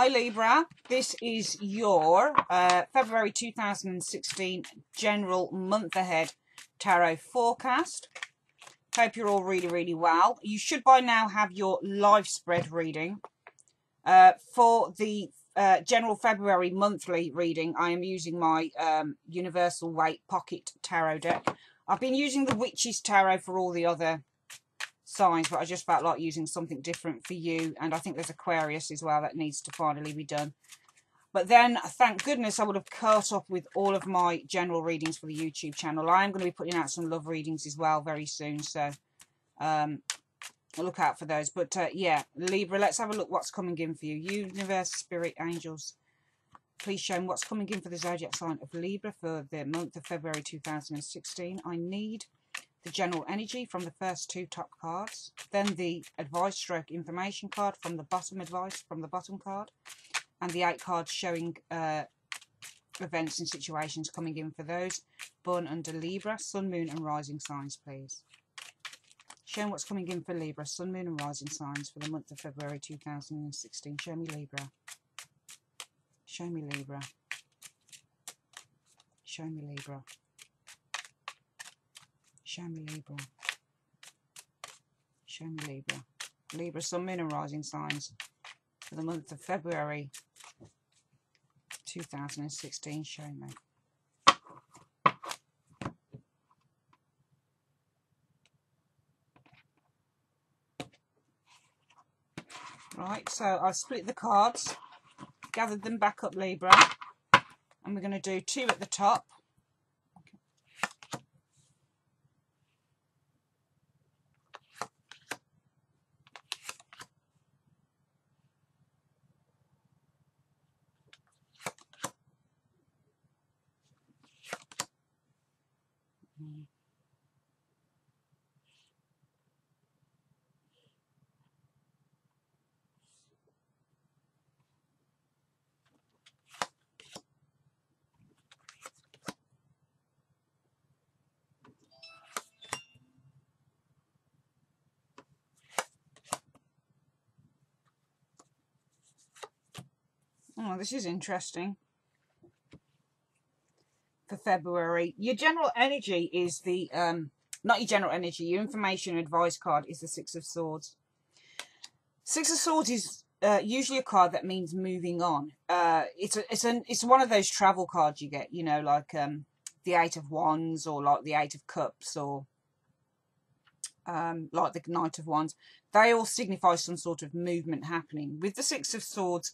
Hi Libra, this is your February 2016 general month ahead tarot forecast. Hope you're all really well. You should by now have your live spread reading. For the general February monthly reading, I am using my Universal Weight Pocket Tarot deck. I've been using the Witch's Tarot for all the other signs, but I just felt like using something different for you, and I think there's Aquarius as well that needs to finally be done. But then, thank goodness, I would have caught up with all of my general readings for the YouTube channel. I am going to be putting out some love readings as well very soon, so look out for those. But yeah, Libra, let's have a look what's coming in for you. Universe, Spirit, Angels, please show me what's coming in for the zodiac sign of Libra for the month of February 2016. I need the general energy from the first two top cards, then the advice stroke information card from the bottom advice from the bottom card, and the 8 cards showing events and situations coming in for those born under Libra, Sun, Moon and Rising signs, please. Show me what's coming in for Libra, Sun, Moon and Rising signs for the month of February 2016. Show me Libra. Show me Libra. Show me Libra. Show me Libra. Show me Libra. Libra, Sun, Moon and Rising signs for the month of February 2016. Show me. Right, so I've split the cards, gathered them back up, Libra, and we're going to do 2 at the top. Oh, this is interesting. For February, your general energy is the not your general energy, your information advice card is the 6 of Swords. 6 of Swords is usually a card that means moving on. It's one of those travel cards you get, you know, like the 8 of Wands, or like the 8 of Cups, or like the Knight of Wands. They all signify some sort of movement happening. With the 6 of Swords,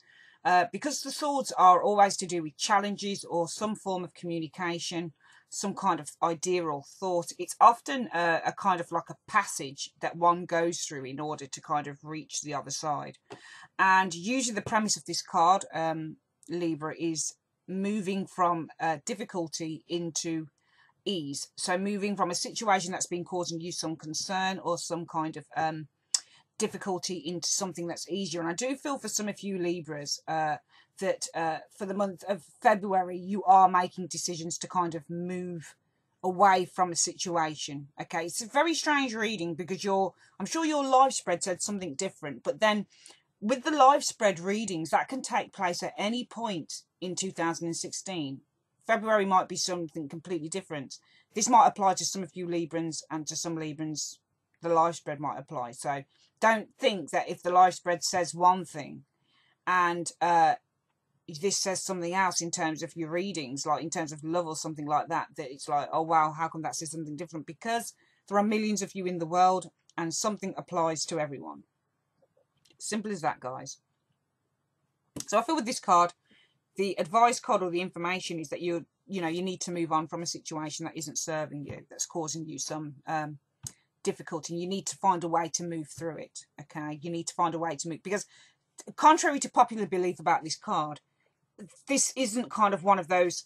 because the swords are always to do with challenges or some form of communication, some kind of idea or thought, it's often a kind of like a passage that one goes through in order to kind of reach the other side. And usually the premise of this card, Libra, is moving from difficulty into ease. So moving from a situation that's been causing you some concern or some kind of difficulty into something that's easier. And I do feel for some of you Libras that for the month of February you are making decisions to kind of move away from a situation. Okay, it's a very strange reading because I'm sure your live spread said something different, but then with the live spread readings that can take place at any point in 2016. February might be something completely different. This might apply to some of you Librans, and to some Librans the live spread might apply. So don't think that if the live spread says one thing and this says something else in terms of your readings, like in terms of love or something like that, that it's like, oh wow, how come that says something different? Because there are millions of you in the world and something applies to everyone. Simple as that, guys. So I feel with this card, the advice card or the information is that you need to move on from a situation that isn't serving you, that's causing you some difficulty. You need to find a way to move through it. Okay, you need to find a way to move, because contrary to popular belief about this card, this isn't kind of one of those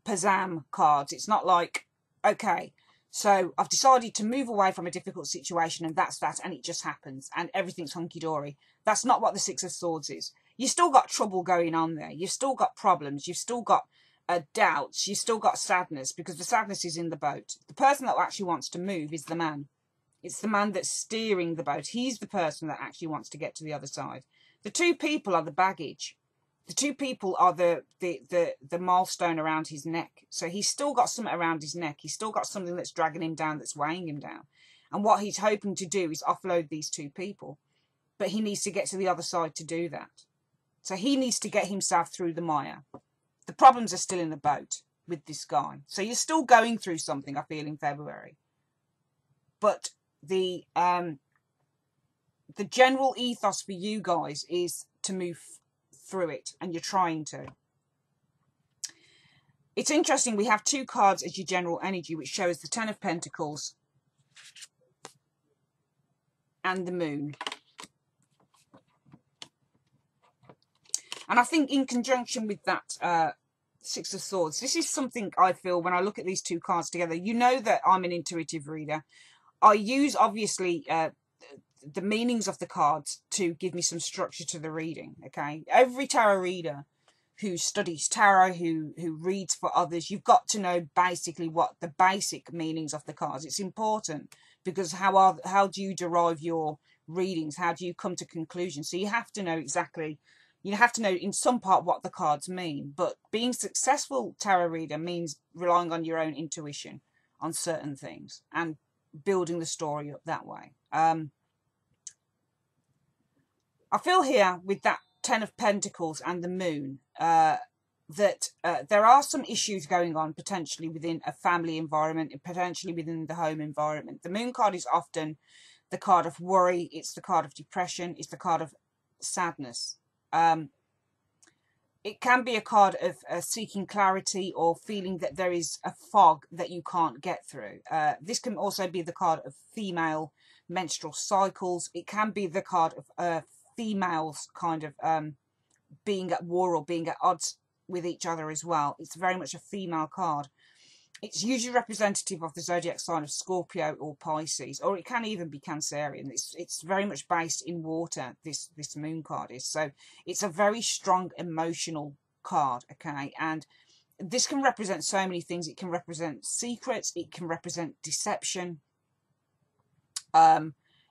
Pazam cards. It's not like, okay, so I've decided to move away from a difficult situation and that's that, and it just happens and everything's hunky-dory. That's not what the 6 of Swords is. You've still got trouble going on there. You've still got problems. You've still got doubts. You've still got sadness, because the sadness is in the boat. The person that actually wants to move is the man. It's the man that's steering the boat. He's the person that actually wants to get to the other side. The 2 people are the baggage. The two people are the milestone around his neck. So he's still got something around his neck. He's still got something that's dragging him down, that's weighing him down. And what he's hoping to do is offload these two people. But he needs to get to the other side to do that. So he needs to get himself through the mire. The problems are still in the boat with this guy. So you're still going through something, I feel, in February. But the general ethos for you guys is to move through it, and you're trying to. It's interesting, we have two cards as your general energy, which shows the Ten of Pentacles and the Moon. And I think in conjunction with that Six of Swords, this is something I feel when I look at these two cards together. You know that I'm an intuitive reader. I use, obviously, the meanings of the cards to give me some structure to the reading, okay? Every tarot reader who studies tarot, who reads for others, you've got to know basically what the basic meanings of the cards. It's important, because how do you derive your readings? How do you come to conclusions? So you have to know exactly, you have to know in some part what the cards mean. But being a successful tarot reader means relying on your own intuition on certain things and building the story up that way. I feel here with that Ten of Pentacles and the Moon that there are some issues going on potentially within a family environment, potentially within the home environment. The Moon card is often the card of worry. It's the card of depression. It's the card of sadness. It can be a card of seeking clarity or feeling that there is a fog that you can't get through. This can also be the card of female menstrual cycles. It can be the card of females kind of being at war or being at odds with each other as well. It's very much a female card. It's usually representative of the zodiac sign of Scorpio or Pisces, or it can even be Cancerian. It's very much based in water, this Moon card is. So it's a very strong emotional card, okay? And this can represent so many things. It can represent secrets. It can represent deception.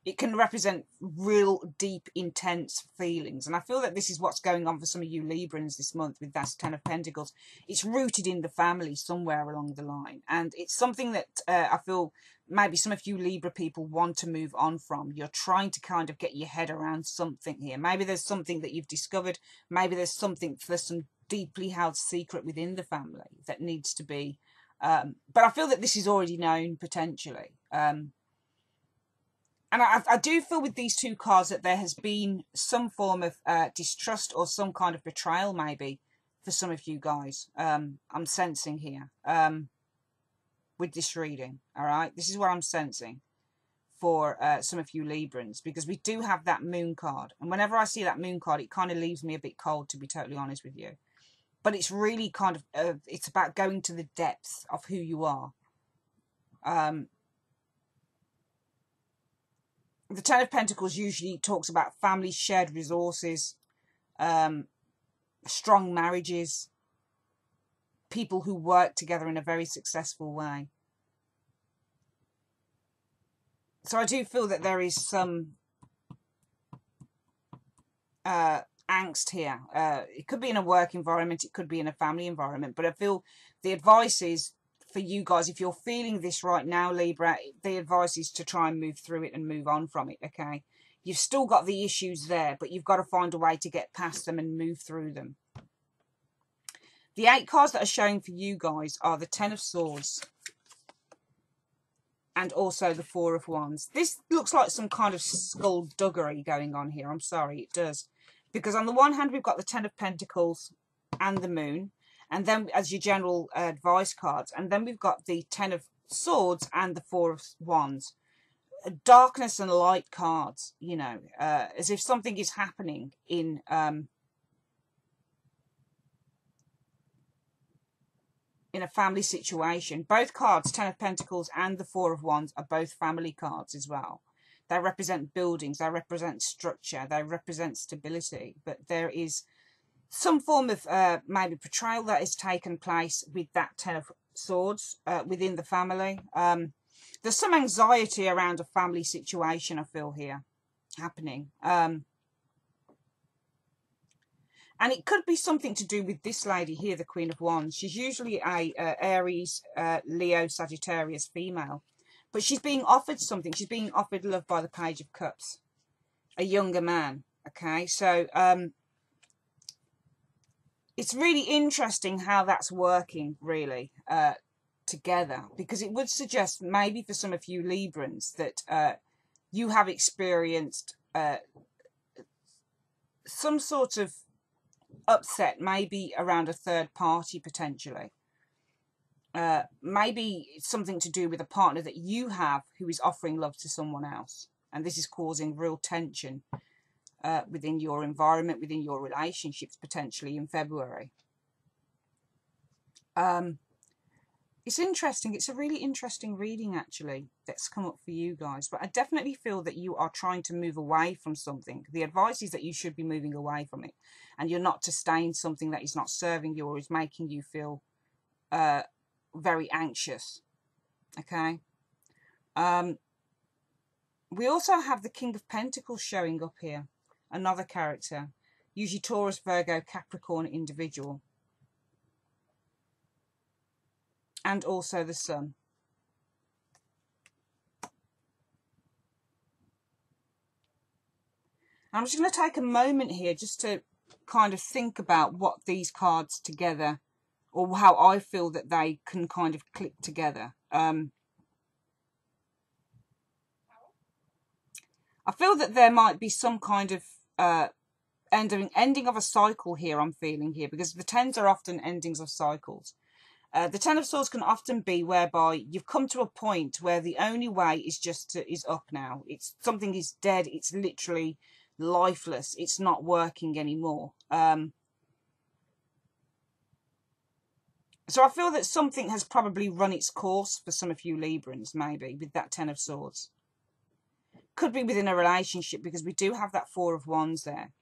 It can represent real, deep, intense feelings. And I feel that this is what's going on for some of you Librans this month with that Ten of Pentacles. It's rooted in the family somewhere along the line. And it's something that I feel maybe some of you Libra people want to move on from. You're trying to kind of get your head around something here. Maybe there's something that you've discovered. Maybe there's some deeply held secret within the family that needs to be. But I feel that this is already known potentially. And I do feel with these two cards that there has been some form of distrust or some kind of betrayal maybe for some of you guys. I'm sensing here with this reading, all right? This is what I'm sensing for some of you Librans, because we do have that Moon card. And whenever I see that Moon card, it kind of leaves me a bit cold, to be totally honest with you. But it's really kind of, it's about going to the depths of who you are. The Ten of Pentacles usually talks about family, shared resources, strong marriages, people who work together in a very successful way. So I do feel that there is some angst here. It could be in a work environment, it could be in a family environment, but I feel the advice is for you guys, if you're feeling this right now, Libra, the advice is to try and move through it and move on from it, okay? You've still got the issues there, but you've got to find a way to get past them and move through them. The 8 cards that are showing for you guys are the Ten of Swords and also the Four of Wands. This looks like some kind of skullduggery going on here. I'm sorry, it does. Because on the one hand, we've got the Ten of Pentacles and the Moon. And then as your general advice cards. And then we've got the Ten of Swords and the Four of Wands. Darkness and light cards, you know, as if something is happening in a family situation. Both cards, Ten of Pentacles and the Four of Wands, are both family cards as well. They represent buildings, they represent structure, they represent stability. But there is some form of maybe betrayal that has taken place with that Ten of Swords within the family. There's some anxiety around a family situation, I feel here, happening. And And it could be something to do with this lady here, the Queen of Wands. She's usually a Aries, Leo, Sagittarius female. But she's being offered something. She's being offered love by the Page of Cups. A younger man. Okay, so it's really interesting how that's working, really, together. Because it would suggest maybe for some of you Librans that you have experienced some sort of upset, maybe around a third party potentially. Maybe it's something to do with a partner that you have who is offering love to someone else. And this is causing real tension within your environment, within your relationships, potentially in February. It's interesting. It's a really interesting reading, actually, that's come up for you guys. But I definitely feel that you are trying to move away from something. The advice is that you should be moving away from it. And you're not to stay in something that is not serving you or is making you feel very anxious. Okay? We also have the King of Pentacles showing up here. Another character. Usually Taurus, Virgo, Capricorn individual. And also the Sun. I'm just going to take a moment here just to kind of think about what these cards together, or how I feel that they can kind of click together. I feel that there might be some kind of ending of a cycle here, I'm feeling here, because the Tens are often endings of cycles. The Ten of Swords can often be whereby you've come to a point where the only way is just is up now. It's something is dead. It's literally lifeless. It's not working anymore. So I feel that something has probably run its course for some of you Librans, maybe, with that Ten of Swords. Could be within a relationship, because we do have that Four of Wands there.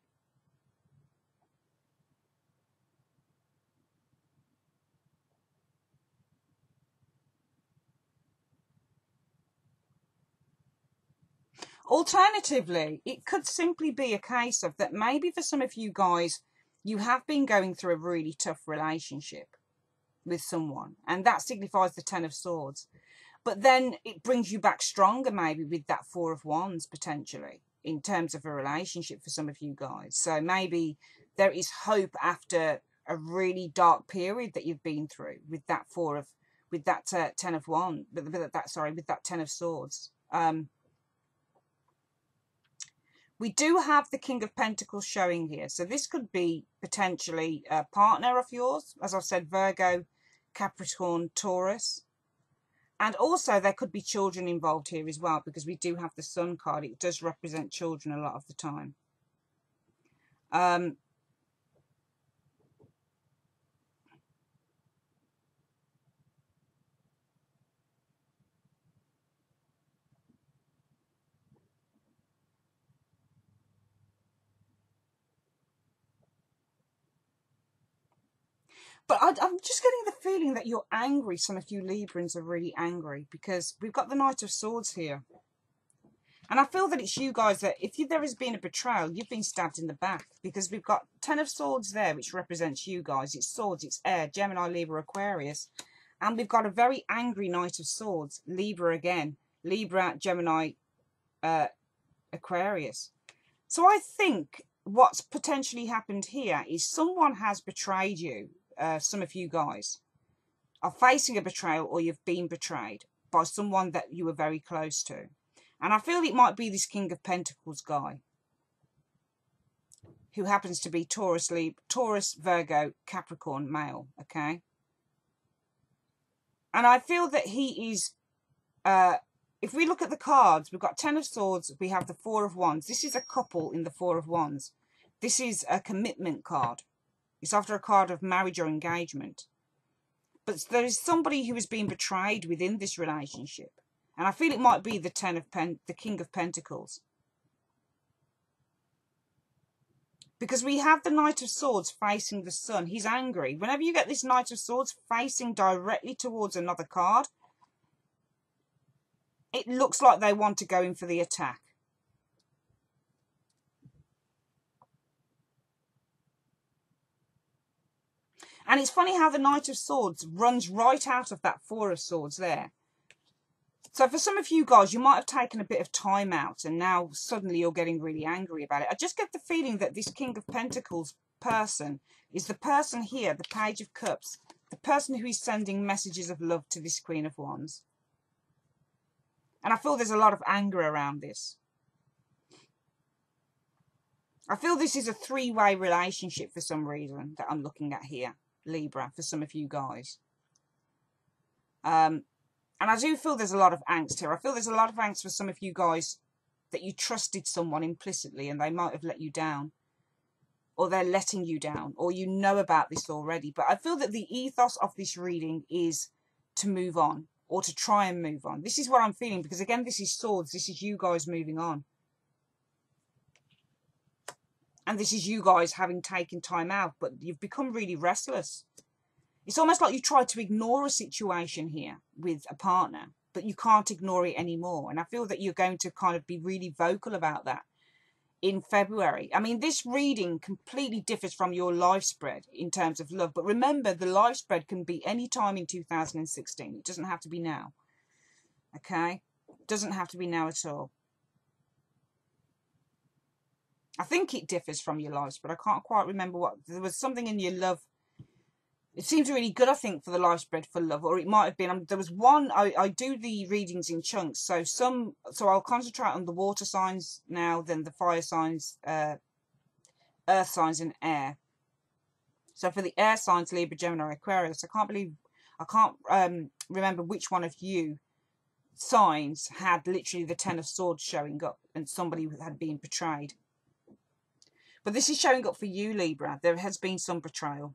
Alternatively, it could simply be a case of that maybe for some of you guys, you have been going through a really tough relationship with someone, and that signifies the Ten of Swords. But then it brings you back stronger, maybe, with that Four of Wands, potentially, in terms of a relationship for some of you guys. So maybe there is hope after a really dark period that you've been through with that Ten of Wands, with that Ten of Swords. We do have the King of Pentacles showing here. So this could be potentially a partner of yours. As I've said, Virgo, Capricorn, Taurus. And also there could be children involved here as well, because we do have the Sun card. It does represent children a lot of the time. But I'm just getting the feeling that you're angry. Some of you Librans are really angry, because we've got the Knight of Swords here. And I feel that it's you guys that, if there has been a betrayal, you've been stabbed in the back, because we've got Ten of Swords there, which represents you guys. It's Swords, it's Air, Gemini, Libra, Aquarius. And we've got a very angry Knight of Swords, Libra again. Libra, Gemini, Aquarius. So I think what's potentially happened here is someone has betrayed you. Some of you guys are facing a betrayal, or you've been betrayed by someone that you were very close to. And I feel it might be this King of Pentacles guy, who happens to be Taurus, Virgo, Capricorn male, okay? And I feel that he is, if we look at the cards, we've got Ten of Swords, we have the Four of Wands. This is a couple in the Four of Wands. This is a commitment card. It's after a card of marriage or engagement. But there is somebody who has been betrayed within this relationship. And I feel it might be the King of Pentacles. Because we have the Knight of Swords facing the Sun. He's angry. Whenever you get this Knight of Swords facing directly towards another card, it looks like they want to go in for the attack. And it's funny how the Knight of Swords runs right out of that Four of Swords there. So for some of you guys, you might have taken a bit of time out and now suddenly you're getting really angry about it. I just get the feeling that this King of Pentacles person is the person here, the Page of Cups, the person who is sending messages of love to this Queen of Wands. And I feel there's a lot of anger around this. I feel this is a three-way relationship for some reason that I'm looking at here, Libra, for some of you guys. And I do feel there's a lot of angst here. I feel there's a lot of angst for some of you guys that you trusted someone implicitly and they might have let you down. Or they're letting you down. Or you know about this already. But I feel that the ethos of this reading is to move on. Or to try and move on. This is what I'm feeling. Because again, this is swords. This is you guys moving on. And this is you guys having taken time out. But you've become really restless. It's almost like you tried to ignore a situation here with a partner, but you can't ignore it anymore. And I feel that you're going to kind of be really vocal about that in February. I mean, this reading completely differs from your life spread in terms of love. But remember, the life spread can be any time in 2016. It doesn't have to be now. Okay? It doesn't have to be now at all. I think it differs from your life spread. I can't quite remember what. There was something in your love. It seems really good, I think, for the life spread for love, or it might have been. There was one. I do the readings in chunks, so I'll concentrate on the water signs now, then the fire signs, earth signs, and air. So for the air signs, Libra, Gemini, Aquarius, I can't remember which one of you signs had literally the Ten of Swords showing up, and somebody had been betrayed. But this is showing up for you, Libra. There has been some betrayal.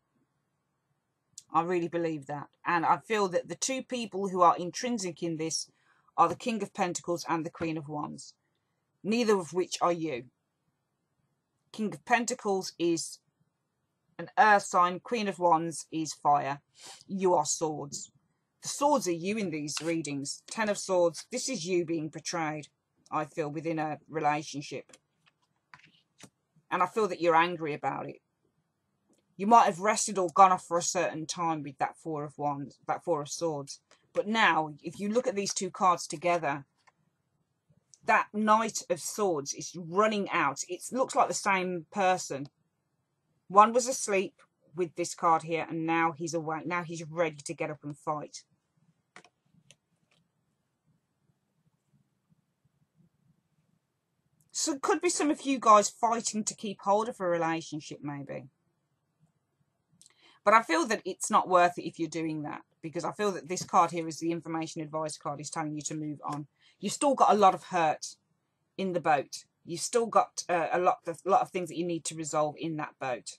I really believe that. And I feel that the two people who are intrinsic in this are the King of Pentacles and the Queen of Wands. Neither of which are you. King of Pentacles is an earth sign. Queen of Wands is fire. You are swords. The swords are you in these readings. Ten of Swords. This is you being betrayed, I feel, within a relationship. And I feel that you're angry about it. You might have rested or gone off for a certain time with that Four of Wands, that Four of Swords. But now, if you look at these two cards together, that Knight of Swords is running out. It looks like the same person. One was asleep with this card here, and now he's awake. Now he's ready to get up and fight. So it could be some of you guys fighting to keep hold of a relationship, maybe. But I feel that it's not worth it if you're doing that. Because I feel that this card here is the information advice card. Is telling you to move on. You've still got a lot of hurt in the boat. You've still got a lot of things that you need to resolve in that boat.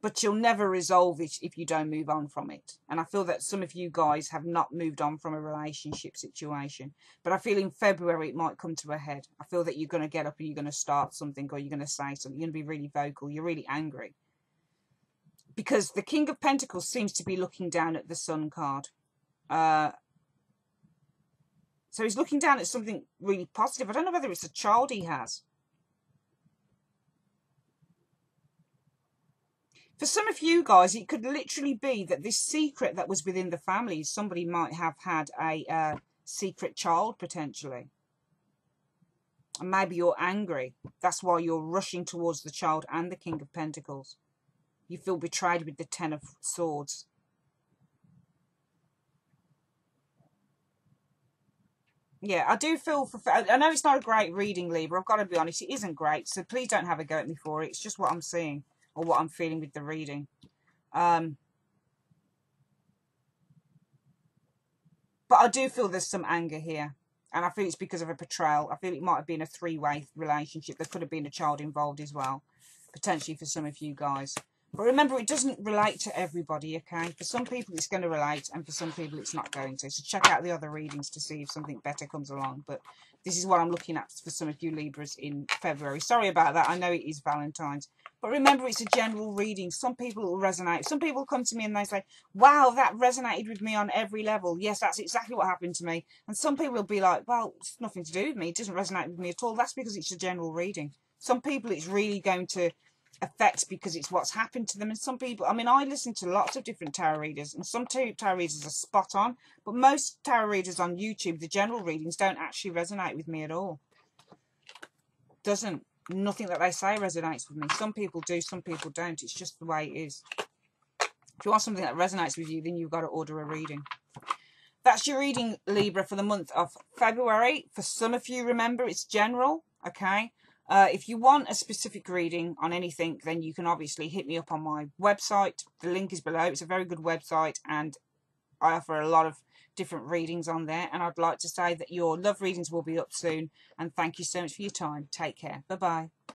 But you'll never resolve it if you don't move on from it. And I feel that some of you guys have not moved on from a relationship situation. But I feel in February it might come to a head. I feel that you're going to get up and you're going to start something, or you're going to say something. You're going to be really vocal. You're really angry. Because the King of Pentacles seems to be looking down at the Sun card. So he's looking down at something really positive. I don't know whether it's a child he has. For some of you guys, it could literally be that this secret that was within the family, somebody might have had a secret child, potentially. And maybe you're angry. That's why you're rushing towards the child and the King of Pentacles. You feel betrayed with the Ten of Swords. Yeah, I do feel for... I know it's not a great reading, Libra. I've got to be honest. It isn't great. So please don't have a go at me for it. It's just what I'm seeing. Or what I'm feeling with the reading. But I do feel there's some anger here. And I feel it's because of a betrayal. I feel it might have been a three-way relationship. There could have been a child involved as well. Potentially for some of you guys. But remember, it doesn't relate to everybody, okay? For some people, it's going to relate. And for some people, it's not going to. So check out the other readings to see if something better comes along. But this is what I'm looking at for some of you Libras in February. Sorry about that. I know it is Valentine's. But remember, it's a general reading. Some people will resonate. Some people come to me and they say, wow, that resonated with me on every level. Yes, that's exactly what happened to me. And some people will be like, well, it's nothing to do with me. It doesn't resonate with me at all. That's because it's a general reading. Some people, it's really going to effects because it's what's happened to them. And some people, I mean, I listen to lots of different tarot readers, and some tarot readers are spot on, but most tarot readers on YouTube, the general readings, don't actually resonate with me at all. Doesn't. Nothing that they say resonates with me. Some people do, some people don't. It's just the way it is. If you want something that resonates with you, then you've got to order a reading. That's your reading, Libra, for the month of February. For some of you, remember, it's general, okay? If you want a specific reading on anything, then you can obviously hit me up on my website. The link is below. It's a very good website, and I offer a lot of different readings on there. And I'd like to say that your love readings will be up soon. And thank you so much for your time. Take care. Bye-bye.